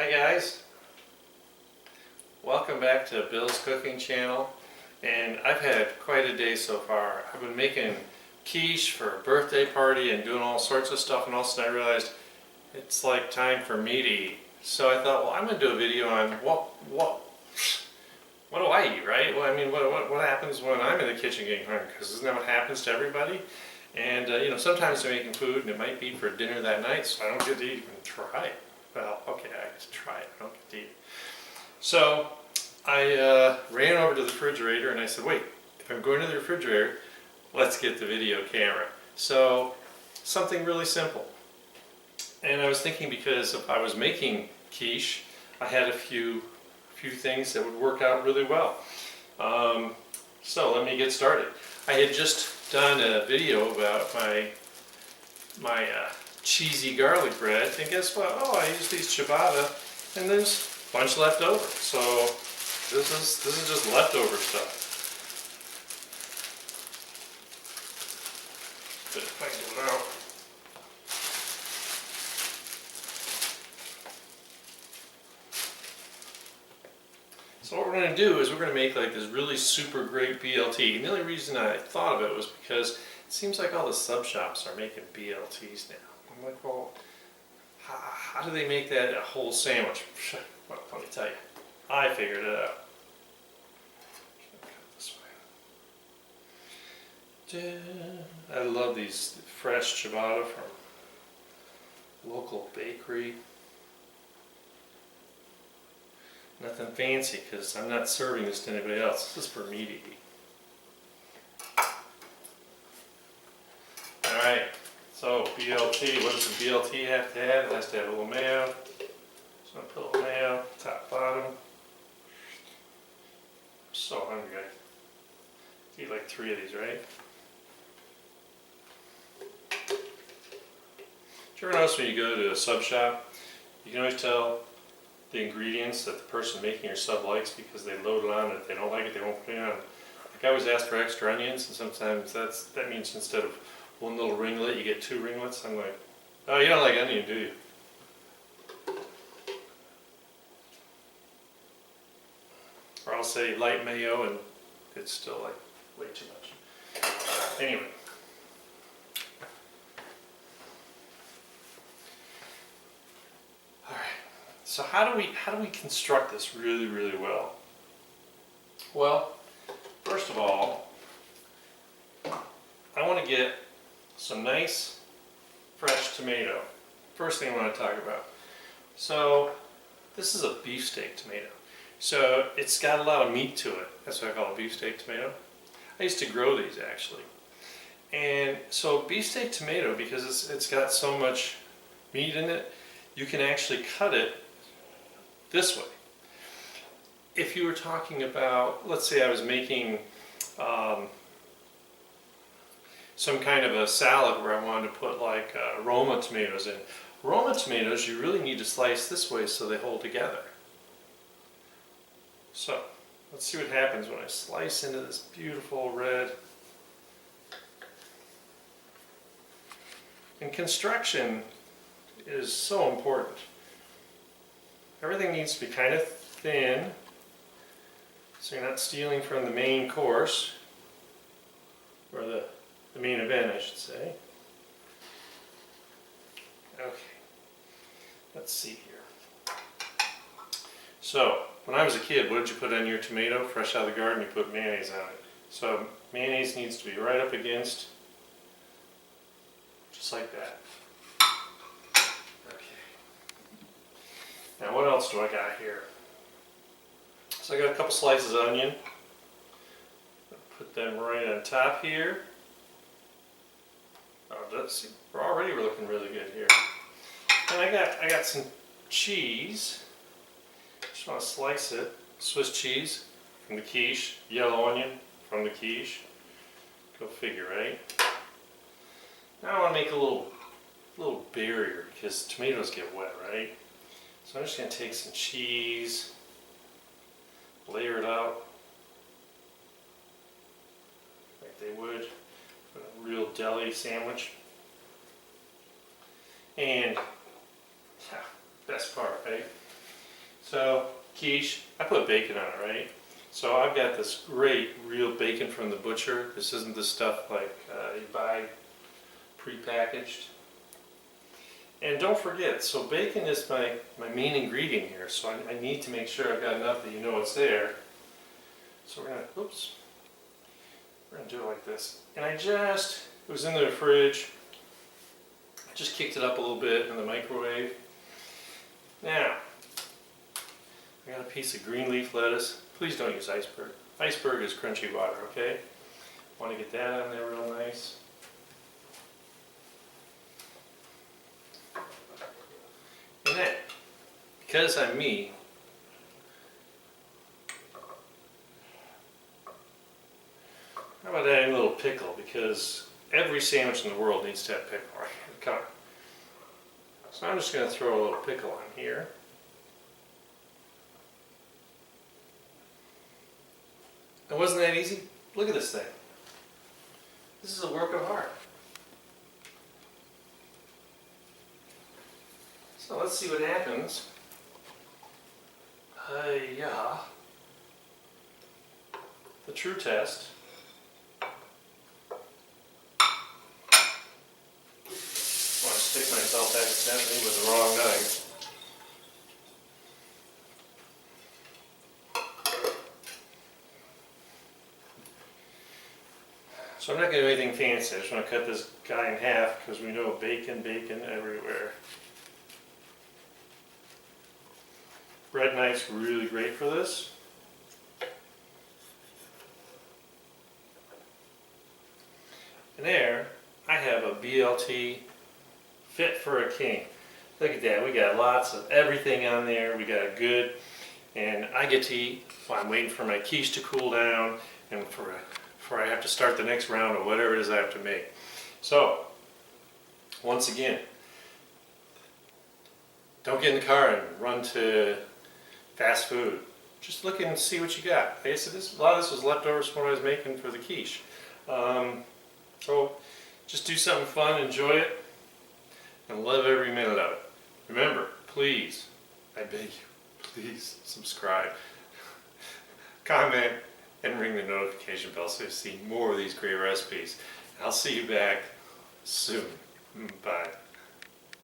Hi guys, welcome back to Bill's Cooking Channel, and I've had quite a day so far. I've been making quiche for a birthday party and doing all sorts of stuff, and all of a sudden I realized it's like time for me to eat. So I thought, well, I'm going to do a video on what do I eat, right? Well, I mean, what happens when I'm in the kitchen getting hungry, because isn't that what happens to everybody? And you know, sometimes they're making food and it might be for dinner that night, so I don't get to even try it. Well, okay, I just try it, I don't get to eat it. So I ran over to the refrigerator and I said, wait, if I'm going to the refrigerator, let's get the video camera. So something really simple. And I was thinking, because if I was making quiche, I had a few things that would work out really well. So let me get started. I had just done a video about my cheesy garlic bread, and guess what? Oh, I used these ciabatta, and there's a bunch left over. So this is just leftover stuff. But if I can get it out. So what we're going to do is we're going to make like this really super great BLT. And the only reason I thought of it was because it seems like all the sub shops are making BLTs now. I'm like, well, how do they make that a whole sandwich? Well, let me tell you, I figured it out. I love these fresh ciabatta from local bakery. Nothing fancy, because I'm not serving this to anybody else. This is for me to eat. Alright, so BLT, what does the BLT have to have? It has to have a little mayo. So I'm going to put a little mayo, top, bottom. I'm so hungry. I eat like 3 of these, right? Did you ever notice when you go to a sub shop, you can always tell the ingredients that the person making your sub likes because they load it on, and if they don't like it, they won't put it on. Like I always ask for extra onions, and sometimes that means instead of 1 little ringlet, you get 2 ringlets. I'm like, oh, you don't like onion, do you? Or I'll say light mayo, and it's still like way too much. Anyway. So how do we construct this really, really well? Well, first of all, I want to get some nice fresh tomato. First thing I want to talk about. So this is a beefsteak tomato. So it's got a lot of meat to it. That's why I call it beefsteak tomato. I used to grow these actually. And so beefsteak tomato, because it's got so much meat in it, you can actually cut it this way. If you were talking about, let's say I was making some kind of a salad where I wanted to put like Roma tomatoes in. Roma tomatoes you really need to slice this way so they hold together. So let's see what happens when I slice into this beautiful red. And construction is so important. Everything needs to be kind of thin, so you're not stealing from the main course, or the main event, I should say. Okay, let's see here. So, when I was a kid, what did you put on your tomato? Fresh out of the garden, you put mayonnaise on it. So, mayonnaise needs to be right up against, just like that. Now what else do I got here? So I got a couple slices of onion. Put them right on top here. Oh, let's see. We're looking really good here. And I got some cheese. Just want to slice it. Swiss cheese from the quiche. Yellow onion from the quiche. Go figure, right? Now I want to make a little barrier because tomatoes get wet, right? So I'm just going to take some cheese, layer it out like they would a real deli sandwich. And best part, right? So quiche, I put bacon on it, right? So I've got this great real bacon from the butcher. This isn't the stuff like you buy pre-packaged. And don't forget, so bacon is my main ingredient here, so I need to make sure I've got enough that you know it's there. So we're gonna, oops, we're gonna do it like this. And it was in the fridge, I just kicked it up a little bit in the microwave. Now, I got a piece of green leaf lettuce. Please don't use iceberg. Iceberg is crunchy water, okay? Want to get that on there real nice. And then, because I'm me, how about adding a little pickle? Because every sandwich in the world needs to have pickle, right? Come on. So I'm just going to throw a little pickle on here. And wasn't that easy? Look at this thing. This is a work of art. So let's see what happens. Yeah. The true test. I want to stick myself accidentally with the wrong knife. So I'm not going to do anything fancy. I just want to cut this guy in half because we know bacon everywhere. Bread knife's really great for this. And there, I have a BLT fit for a king. Look at that, we got lots of everything on there. We got good, and I get to eat while I'm waiting for my quiche to cool down and before I have to start the next round of whatever it is I have to make. So, once again, don't get in the car and run to fast food. Just look and see what you got. Like I said, a lot of this was leftovers from what I was making for the quiche. So just do something fun, enjoy it, and love every minute of it. Remember, please, I beg you, please subscribe, comment, and ring the notification bell so you see more of these great recipes. I'll see you back soon. Bye.